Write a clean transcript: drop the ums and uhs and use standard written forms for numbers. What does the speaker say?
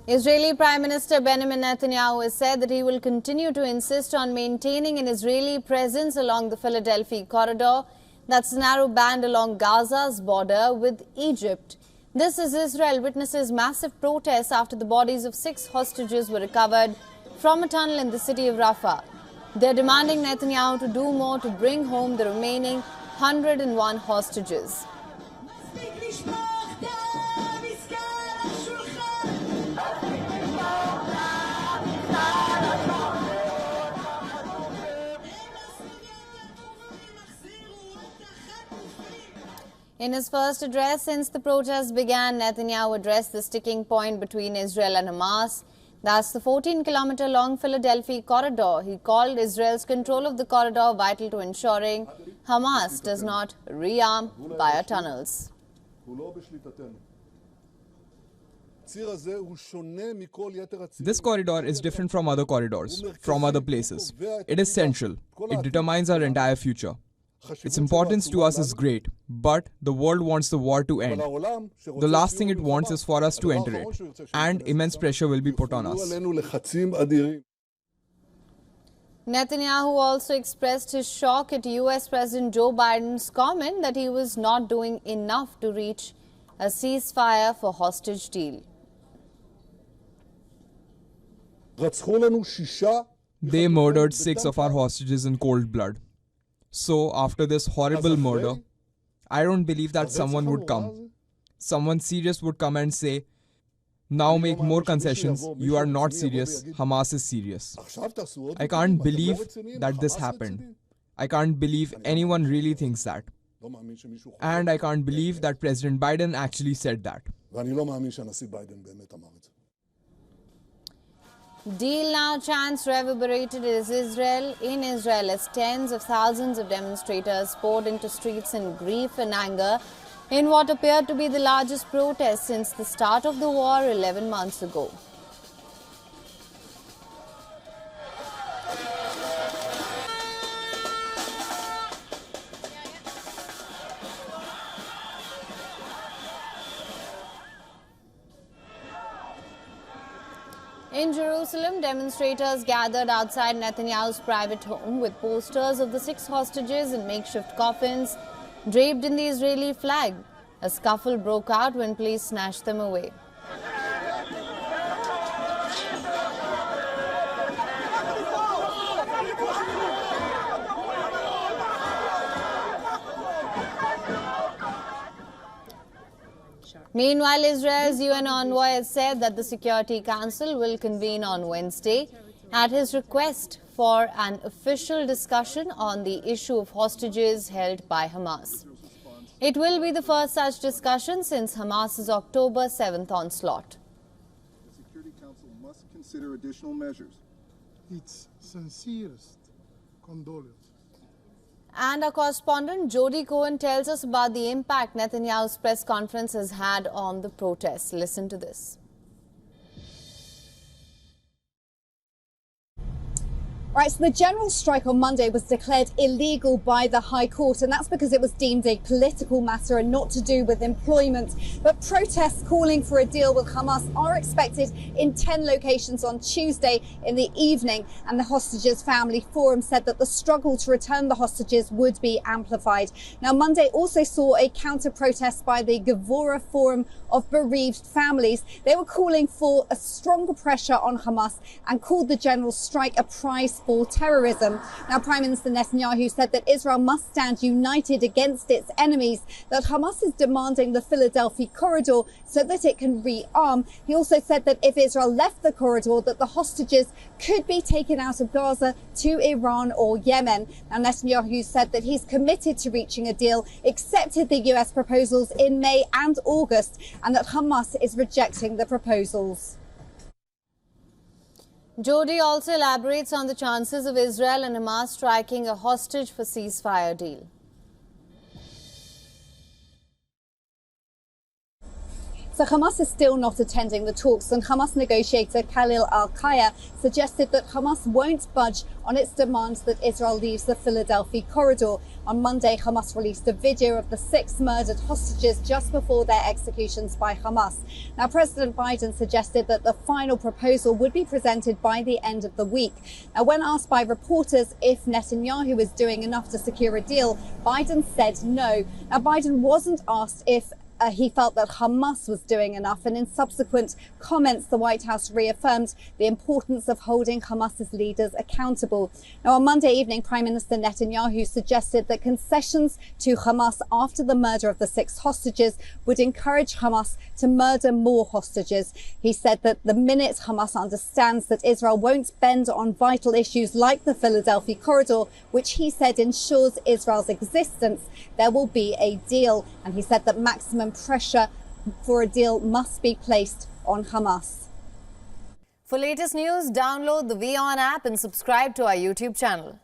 Israeli Prime Minister Benjamin Netanyahu has said that he will continue to insist on maintaining an Israeli presence along the Philadelphi corridor, that's a narrow band along Gaza's border with Egypt. This as Israel witnesses massive protests after the bodies of 6 hostages were recovered from a tunnel in the city of Rafah. They're demanding Netanyahu to do more to bring home the remaining 101 hostages. In his first address since the protests began, Netanyahu addressed the sticking point between Israel and Hamas. That's the 14-kilometer-long Philadelphi corridor. He called Israel's control of the corridor vital to ensuring Hamas does not rearm via tunnels. This corridor is different from other corridors, from other places. It is central. It determines our entire future. Its importance to us is great, but the world wants the war to end. The last thing it wants is for us to enter it, and immense pressure will be put on us. Netanyahu also expressed his shock at US President Joe Biden's comment that he was not doing enough to reach a ceasefire for hostage deal. They murdered 6 of our hostages in cold blood. So, after this horrible murder, I don't believe that someone would come. Someone serious would come and say, now make more concessions, you are not serious, Hamas is serious. I can't believe that this happened. I can't believe anyone really thinks that. And I can't believe that President Biden actually said that. Deal now chants reverberated in Israel as tens of thousands of demonstrators poured into streets in grief and anger in what appeared to be the largest protest since the start of the war 11 months ago. In Jerusalem, demonstrators gathered outside Netanyahu's private home with posters of the 6 hostages in makeshift coffins draped in the Israeli flag. A scuffle broke out when police snatched them away. Meanwhile, Israel's UN envoy has said that the Security Council will convene on Wednesday at his request for an official discussion on the issue of hostages held by Hamas. It will be the first such discussion since Hamas's October 7th onslaught. The Security Council must consider additional measures. Its sincerest condolences. And our correspondent Jody Cohen tells us about the impact Netanyahu's press conference has had on the protests. Listen to this. Right, so the general strike on Monday was declared illegal by the High Court, and that's because it was deemed a political matter and not to do with employment. But protests calling for a deal with Hamas are expected in 10 locations on Tuesday in the evening, and the Hostages Family Forum said that the struggle to return the hostages would be amplified. Now, Monday also saw a counter-protest by the Gevurah Forum of Bereaved Families. They were calling for a stronger pressure on Hamas and called the general strike a prize for terrorism. Now, Prime Minister Netanyahu said that Israel must stand united against its enemies, that Hamas is demanding the Philadelphi corridor so that it can rearm. He also said that if Israel left the corridor, that the hostages could be taken out of Gaza to Iran or Yemen. Now, Netanyahu said that he's committed to reaching a deal, accepted the US proposals in May and August, and that Hamas is rejecting the proposals. Jody also elaborates on the chances of Israel and Hamas striking a hostage for ceasefire deal. So Hamas is still not attending the talks, and Hamas negotiator Khalil al-Kaya suggested that Hamas won't budge on its demands that Israel leaves the Philadelphi corridor. On Monday, Hamas released a video of the 6 murdered hostages just before their executions by Hamas. Now, President Biden suggested that the final proposal would be presented by the end of the week. Now, when asked by reporters if Netanyahu is doing enough to secure a deal, Biden said no. Now, Biden wasn't asked if he felt that Hamas was doing enough, and in subsequent comments, the White House reaffirmed the importance of holding Hamas's leaders accountable. Now, on Monday evening, Prime Minister Netanyahu suggested that concessions to Hamas after the murder of the 6 hostages would encourage Hamas to murder more hostages. He said that the minute Hamas understands that Israel won't bend on vital issues like the Philadelphi corridor, which he said ensures Israel's existence, there will be a deal. And he said that maximum pressure for a deal must be placed on Hamas. For latest news, download the WION app and subscribe to our YouTube channel.